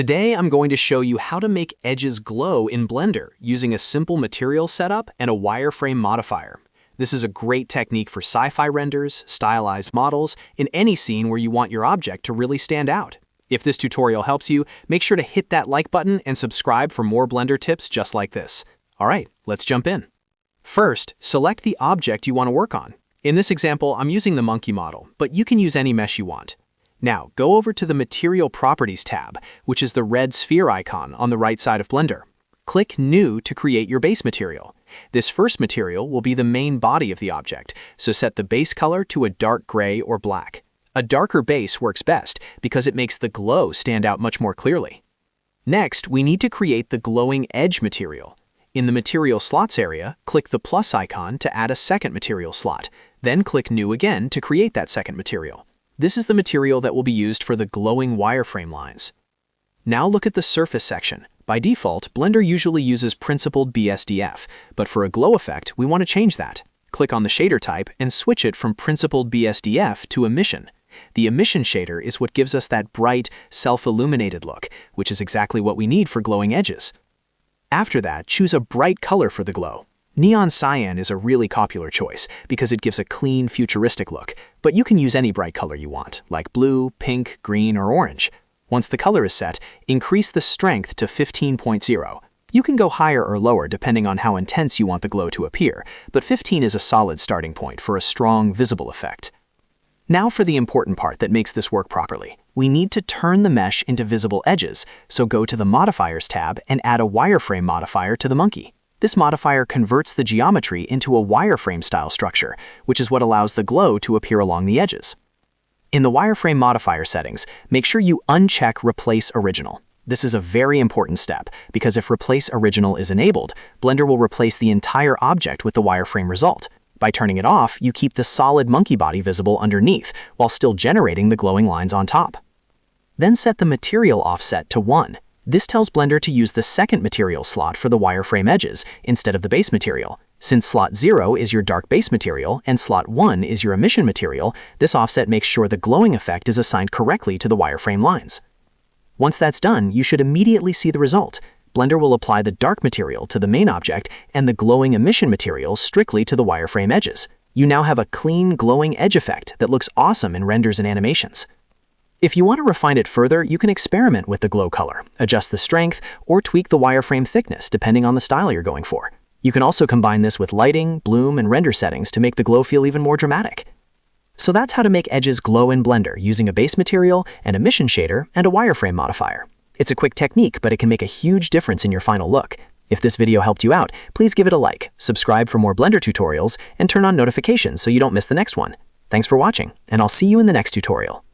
Today, I'm going to show you how to make edges glow in Blender using a simple material setup and a wireframe modifier. This is a great technique for sci-fi renders, stylized models, in any scene where you want your object to really stand out. If this tutorial helps you, make sure to hit that like button and subscribe for more Blender tips just like this. Alright, let's jump in. First, select the object you want to work on. In this example, I'm using the monkey model, but you can use any mesh you want. Now, go over to the Material Properties tab, which is the red sphere icon on the right side of Blender. Click New to create your base material. This first material will be the main body of the object, so set the base color to a dark gray or black. A darker base works best because it makes the glow stand out much more clearly. Next, we need to create the glowing edge material. In the Material Slots area, click the plus icon to add a second material slot, then click New again to create that second material. This is the material that will be used for the glowing wireframe lines. Now look at the surface section. By default, Blender usually uses principled BSDF, but for a glow effect, we want to change that. Click on the shader type and switch it from principled BSDF to emission. The emission shader is what gives us that bright, self-illuminated look, which is exactly what we need for glowing edges. After that, choose a bright color for the glow. Neon cyan is a really popular choice because it gives a clean, futuristic look, but you can use any bright color you want, like blue, pink, green, or orange. Once the color is set, increase the strength to 15.0. You can go higher or lower depending on how intense you want the glow to appear, but 15 is a solid starting point for a strong, visible effect. Now for the important part that makes this work properly. We need to turn the mesh into visible edges, so go to the Modifiers tab and add a Wireframe Modifier to the monkey. This modifier converts the geometry into a wireframe-style structure, which is what allows the glow to appear along the edges. In the Wireframe Modifier settings, make sure you uncheck Replace Original. This is a very important step, because if Replace Original is enabled, Blender will replace the entire object with the wireframe result. By turning it off, you keep the solid monkey body visible underneath, while still generating the glowing lines on top. Then set the material offset to 1. This tells Blender to use the second material slot for the wireframe edges instead of the base material. Since slot 0 is your dark base material and slot 1 is your emission material, this offset makes sure the glowing effect is assigned correctly to the wireframe lines. Once that's done, you should immediately see the result. Blender will apply the dark material to the main object and the glowing emission material strictly to the wireframe edges. You now have a clean, glowing edge effect that looks awesome in renders and animations. If you want to refine it further, you can experiment with the glow color, adjust the strength, or tweak the wireframe thickness depending on the style you're going for. You can also combine this with lighting, bloom, and render settings to make the glow feel even more dramatic. So that's how to make edges glow in Blender using a base material, an emission shader, and a wireframe modifier. It's a quick technique, but it can make a huge difference in your final look. If this video helped you out, please give it a like, subscribe for more Blender tutorials, and turn on notifications so you don't miss the next one. Thanks for watching, and I'll see you in the next tutorial.